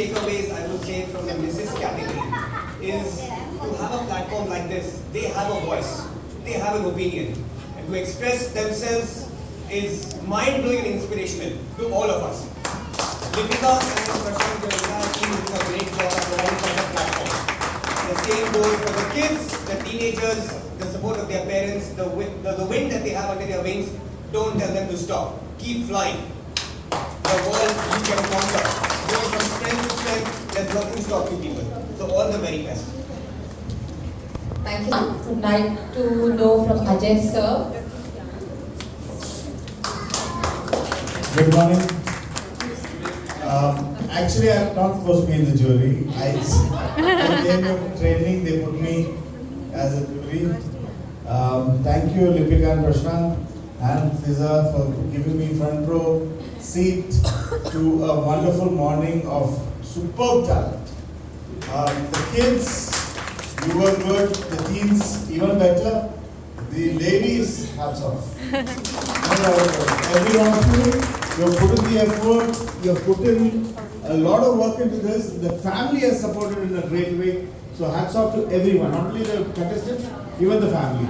takeaways I would say from the Mrs. category is to have a platform like this. They have a voice, they have an opinion, and to express themselves is mind-blowing and inspirational to all of us. Lipika and Prashant, your entire team is doing a great job of providing such a platform. The same goes for the kids, the teenagers, the support of their parents, the wind that they have under their wings. Don't tell them to stop. Keep flying. The world you can conquer. Going from strength to strength, there's nothing stopping people. So all the very best. Thank you. Would like to know from Ajay sir. Good morning. Actually, I'm not supposed to be in the jury. I came to training, they put me as a jury. Thank you, Lipika and Prashant and Fiza for giving me front row seat to a wonderful morning of superb talent. The kids, you were good. The teens, even better. The ladies, hats off. Every one of you, you have put in the effort, you have put in a lot of work into this. The family has supported in a great way. So hats off to everyone, not only the contestants, even the family.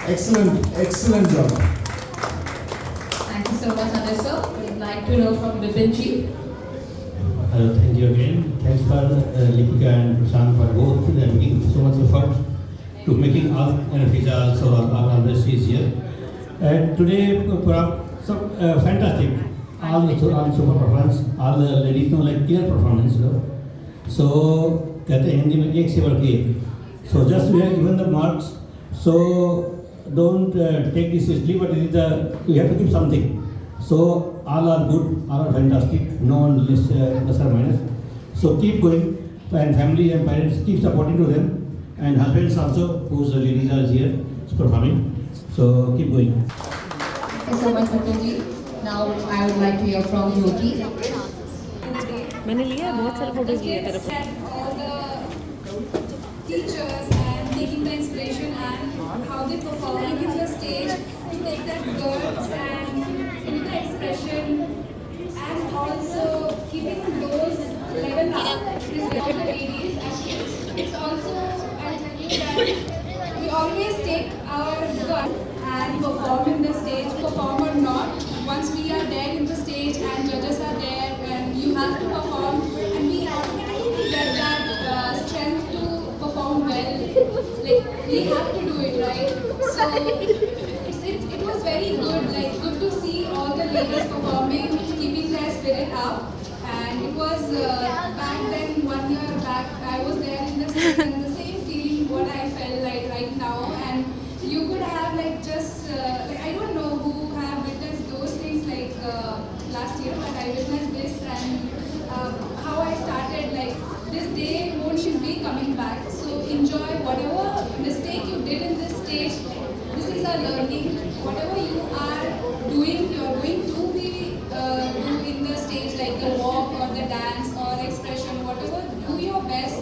Excellent, excellent job. Thank you so much, Ajay sir. We'd like to know from Vipin ji. Thank you again. Thanks for Lipika and Prashant for both making so much effort to making all and Fiza also all the is here. And today, so fantastic. All super performance, all the ladies know like clear performance. So कहते हैं हिंदी में एक से बढ़ के एक. So just we have given the marks. So don't take this seriously, but it is we have to give something. So all are good, all are fantastic, no one less or minus. So keep going, and family and parents keep supporting to them, and husbands also, whose ladies are here performing. So keep going. Thank you so much, Vipin ji. Now I would like to hear from Yogi. मैंने लिया है बहुत सारे photos लिए तेरे को. All the teachers and taking the inspiration and how they performing in the stage to take that words and in the expression and also keeping those level up is all the ladies and kids. It's also I tell you that we always take our gun and perform in the stage, perform or not. Once we are there in the stage and judges are there and you have to perform and we automatically get that strength to perform well. Like we have to do it, right? So it was very good, like good to see all the ladies performing, keeping their spirit up. And it was back then, 1 year back, I was there in the stage and the same feeling what I felt like right now. And you could have like just, like I don't know who have witnessed those things like last year, but I witnessed this and how I started like this day won't be coming back. So enjoy whatever mistake you did in this stage. This is a learning. Whatever you are doing, you are going to be do in the stage like the walk or the dance or expression, whatever, do your best.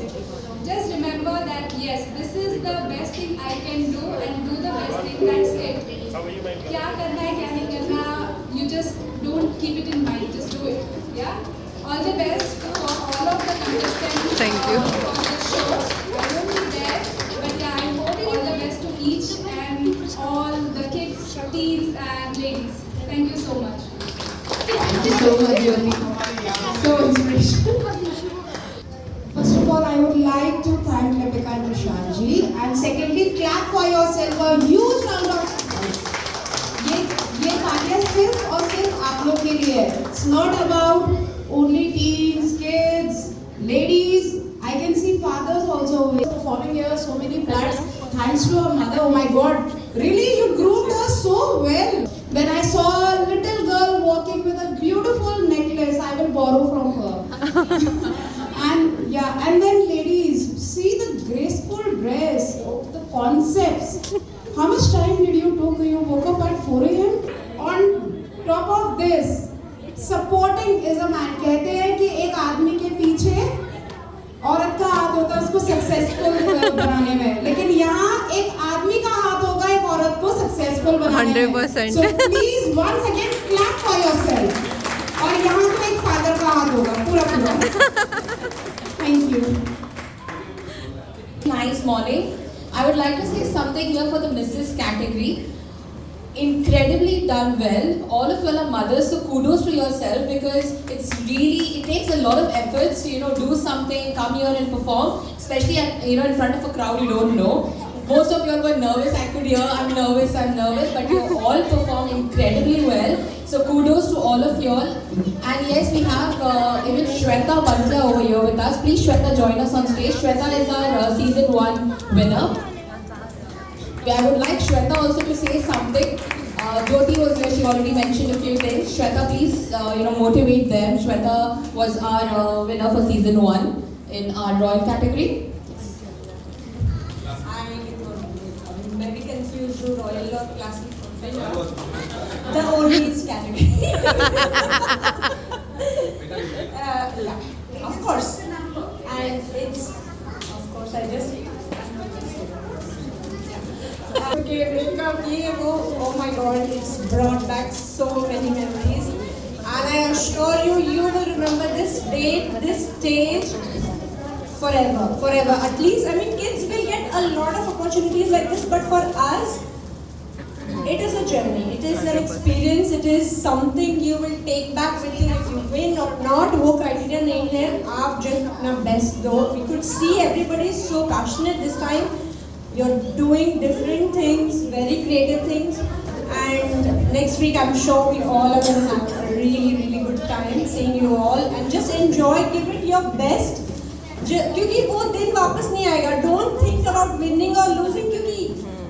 Just remember that yes, this is the best thing I can do and do the best thing, that's it. क्या करना है क्या नहीं करना, you just don't keep it in mind, just do it. Yeah. All the best for all of the contestants. Thank you. For the show. I won't be there, but yeah, I hope all the best to each and all the kids, teens and ladies. Thank you so much. Thank you so much, Yogi. So inspirational. First of all, I would like to thank Lipika and Prashant ji, and secondly, clap for yourself. A huge round of applause. ये तालियां सिर्फ और सिर्फ आप लोग के लिए है. It's not about only teens, kids, ladies. I can see fathers also performing here. So many bloods. Thanks to our mother. Oh my God, really you groomed her so well. When I saw a little girl walking with a beautiful necklace, I will borrow from her. And yeah, and then ladies, see the graceful dress, the concepts. How much time did you took? You woke up at 4 a.m. On top of this, supporting is a man. कहते हैं कि एक आदमी के पीछे औरत का हाथ होता है उसको सक्सेसफुल बनाने में, लेकिन यहाँ एक आदमी का हाथ होगा एक औरत को सक्सेसफुल बनाने में. 100%. So please once again clap for yourself. और यहाँ तो एक फादर का हाथ होगा पूरा पूरा. Thank you. Nice morning. I would like to say something here for the Mrs. category. Incredibly done well. All of you are mothers, so kudos to yourself because it takes a lot of efforts to do something, come here and perform, especially in front of a crowd you don't know. Most of you all were nervous. I could hear I'm nervous, but you all performed incredibly well. So kudos to all of you all. And yes, we have even Shweta Bantla over here with us. Please Shweta join us on stage. Shweta is our season 1 winner. I would like Shweta also to say something. Jyoti was here, she already mentioned a few things. Shweta, please motivate them. Shweta was our winner for season 1 in our royal category. I'm very confused to royal or classic. The oldies category. Yeah, of course. And it's, of course, I just. Okay, breakup, oh my god, it's brought back so many memories. And I assure you, you will remember this date, this stage forever, forever. At least, kids will get a lot of opportunities like this, but for us, it is a journey, it is an experience, it is something you will take back with you if you win or not. वो criteria नहीं है, आप just अपना best दो. We could see everybody is so passionate this time. You're doing different things, very creative things, and next week I'm sure we all are going to have a really, really good time seeing you all and just enjoy, give it your best. क्योंकि वो दिन वापस नहीं आएगा. Don't think about winning or losing क्योंकि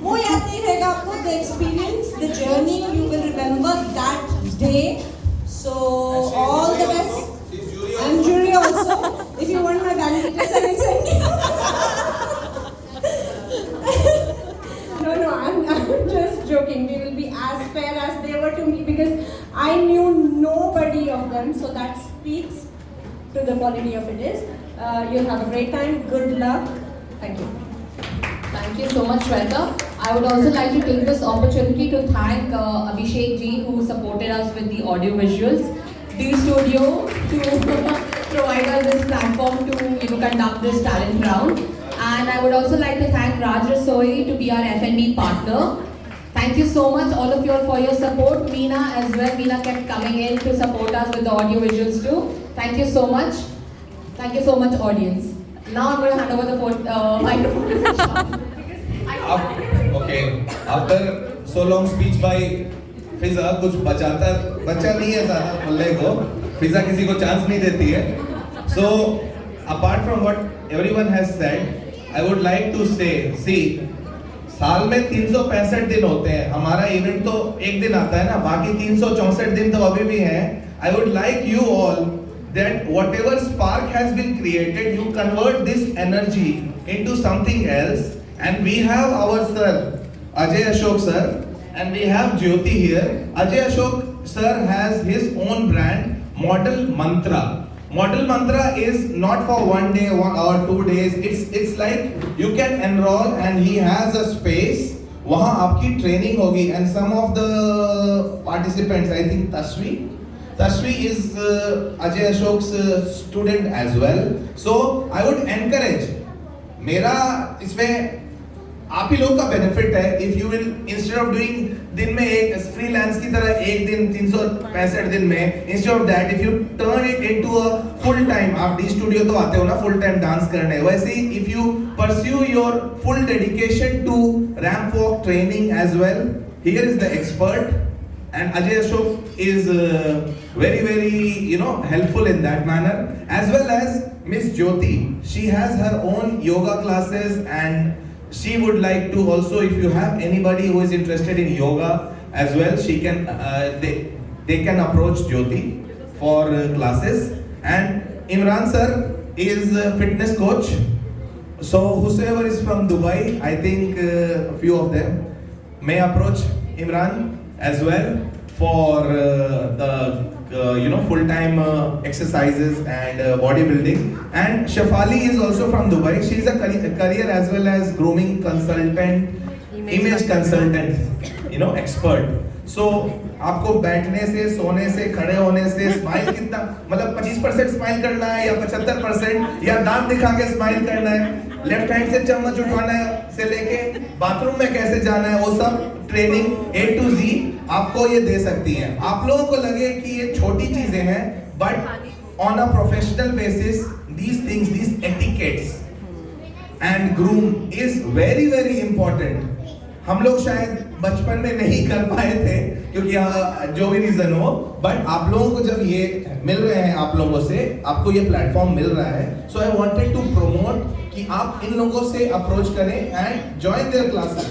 वो याद नहीं रहेगा आपको. The experience, the journey, you will remember that day. So all the best. I'm jury also. If you want my bank details, I can send you. No, I'm just joking. We will be as fair as they were to me because I knew nobody of them. So that speaks to the quality of it is. You'll have a great time. Good luck. Thank you. Thank you so much, Shweta. I would also like to take this opportunity to thank Abhishek ji who supported us with the audio visuals, D Studio to provide us this platform to conduct this talent round. And I would also like to thank Raj Rasoi to be our F&B partner. Thank you so much all of you all for your support. Meena as well. Meena kept coming in to support us with the audio visuals too. Thank you so much. Thank you so much audience. Now I'm going to hand over the microphone to Fisha. Okay, after so long speech by Fiza, कुछ बचा नहीं है ज़्यादा बोलने को. Fiza किसी को chance नहीं देती है. So apart from what everyone has said, I would like to say, see, साल में 365 दिन होते हैं. हमारा इवेंट तो एक दिन आता है ना, बाकी 364 दिन तो अभी भी हैं. I would like you all that whatever spark has been created, you convert this energy into something else. And we have our sir, Ajay Ashok sir, and we have Jyoti here. Ajay Ashok sir has his own brand, Model Mantra. Model Mantra is not for 1 day, 1 or 2 days. It's like you can enroll and he has a space. वहाँ आपकी training होगी and some of the participants, I think Tashvi is Ajay Ashok's student as well. So I would encourage. मेरा इसमें आप ही लोग का benefit है. If you will instead of doing दिन में एक फ्रीलांस की तरह एक दिन 365 दिन में, instead of that if you turn it into a full time. आप डी स्टूडियो तो आते हो ना फुल टाइम डांस करने, वैसे ही if you pursue your full dedication to ramp walk training as well, here is the expert and Ajay Ashok is very helpful in that manner, as well as Miss Jyoti. She has her own yoga classes and she would like to also, if you have anybody who is interested in yoga as well, she can they can approach Jyoti for classes. And Imran sir is a fitness coach, so whosoever is from Dubai, I think a few of them may approach Imran as well for the full-time exercises and bodybuilding. And Shafali is also from Dubai. She is a career as well as grooming consultant, image consultant, expert. So आपको बैठने से, सोने से, खड़े होने से, smile कितना, मतलब 25% स्माइल करना है या 75%, या दांत दिखा के स्माइल करना है, लेफ्ट हैंड से चम्मच उठाना है से लेके बाथरूम में कैसे जाना है, वो सब ट्रेनिंग A to Z आपको ये दे सकती है। आप लोगों को लगे कि ये छोटी चीजें हैं, but on a professional basis these things, these etiquettes and groom is very very important। हम लोग शायद बचपन में नहीं कर पाए थे क्योंकि जो भी रीजन हो, बट आप लोगों को जब ये मिल रहे हैं, आप लोगों से आपको ये प्लेटफॉर्म मिल रहा है, सो आई वांटेड टू प्रमोट कि आप इन लोगों से अप्रोच करें एंड जॉइन देयर क्लासेस।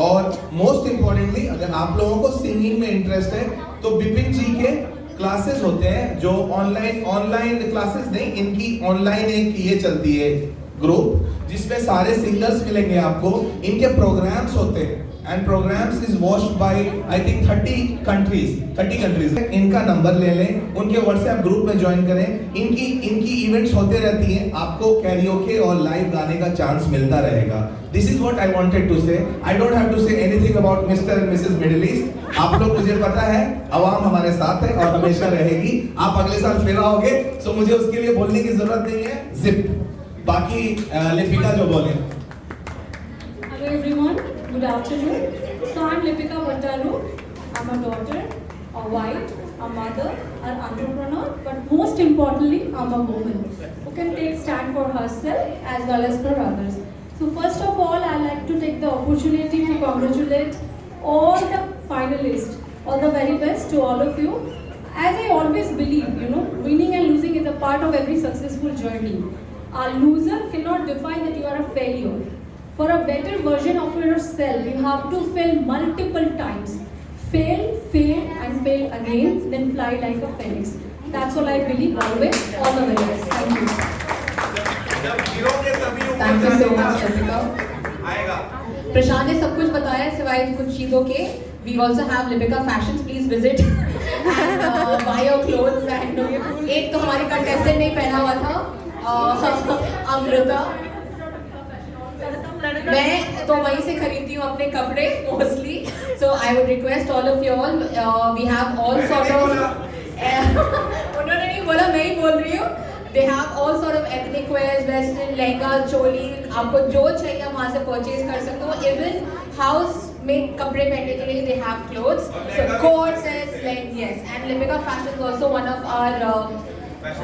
और मोस्ट इंपॉर्टेंटली अगर आप लोगों को सिंगिंग में इंटरेस्ट है तो बिपिन जी के क्लासेस होते हैं जो ऑनलाइन क्लासेस नहीं, इनकी ऑनलाइन एक ये चलती है ग्रुप जिसमें सारे सिंगर्स मिलेंगे आपको। इनके प्रोग्राम्स होते हैं and programmes is watched by I think 30 countries. इनका नंबर ले लें, उनके व्हाट्सएप ग्रुप में ज्वाइन करें। इनकी इवेंट्स होते रहती हैं, आपको कैरियोके और लाइव गाने का चांस मिलता रहेगा। This is what I wanted to say. I don't have to say anything about mister and Mrs Middle East. आप लोग, मुझे पता है अवाम हमारे साथ है और हमेशा रहेगी। आप अगले साल फिर आओगे, सो मुझे उसके लिए बोलने की जरूरत नहीं है। जिप बाकी लिपिका जो बोले। Hello everyone, good afternoon. So I'm Lipika Bhattaru. I'm a daughter, a wife, a mother, an entrepreneur, but most importantly, I'm a woman who can take stand for herself as well as for others. So first of all, I'd like to take the opportunity to congratulate all the finalists, all the very best to all of you. As I always believe, winning and losing is a part of every successful journey. A loser cannot define that you are a failure. For a better version of yourself, you have to fail multiple times. Fail, and fail again, then fly like a phoenix. That's all I believe always. All the very best. Thank you. Thank you so much, Lipika. प्रशांत ने सब कुछ बताया सिवाय कुछ चीज़ों के। We also have Lipika Fashions. Please visit and buy your clothes. And एक तो हमारी contestant ने पहना हुआ था, अमृता। मैं तो वहीं से खरीदती हूँ अपने कपड़े mostly. So I would request all of you all, we have all sort of, उन्होंने नहीं बोला, मैं ही बोल रही हूँ। They have all sort of ethnic wears, western, lehenga, choli, आपको जो चाहिए वहाँ से परचेज कर सकते हो। इवन हाउस में कपड़े पहनने के लिए they have clothes, so coat sets, like yes. And Lipika fashion is also one of our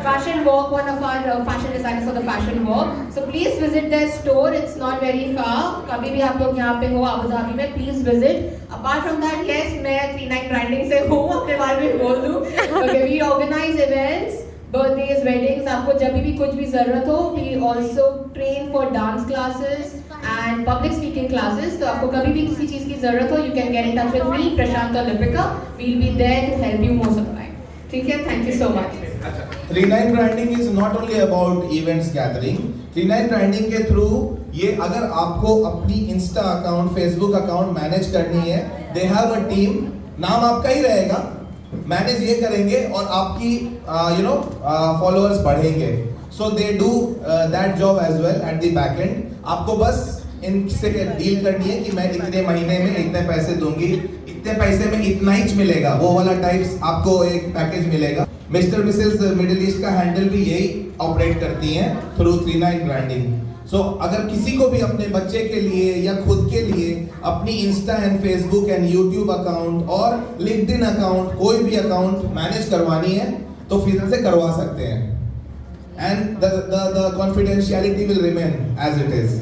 fashion walk, one of our fashion designers for the fashion walk. So please visit their store. It's not very far. कभी भी आप लोग यहाँ पे हो Abu Dhabi में, please visit. Apart from that, yes, मैं 39 branding से हूँ, अपने बारे में बोल दूँ। Okay, we organize events, birthdays, weddings. आपको जब भी कुछ भी जरूरत हो, we also train for dance classes and public speaking classes. तो आपको कभी भी किसी चीज़ की जरूरत हो, you can get in touch with me, Prashant or Lipika. We'll be there to help you most of the time. ठीक है, thank you so much. 39 branding is not only about events gathering. 39 branding के through ये अगर आपको अपनी Insta account, Facebook account manage करनी है, they have a team, नाम आपका ही रहेगा, मैनेज ये करेंगे और आपकी फॉलोअर्स बढ़ेंगे। So they do that job as well at the back end. आपको बस इनसे डील करनी है कि मैं इतने महीने में इतने पैसे दूंगी, इतने पैसे में इतना ही मिलेगा, वो वाला टाइप्स आपको एक पैकेज मिलेगा। मिस्टर मिसेस मिडिल ईस्ट का हैंडल भी यही ऑपरेट करती हैं थ्रू 39 ब्रांडिंग। सो अगर किसी को भी अपने बच्चे के लिए या खुद के लिए अपनी Insta and Facebook and YouTube account और लिंक्डइन अकाउंट, कोई भी अकाउंट मैनेज करवानी है तो फिर से करवा सकते हैं। And the confidentiality will remain as it is.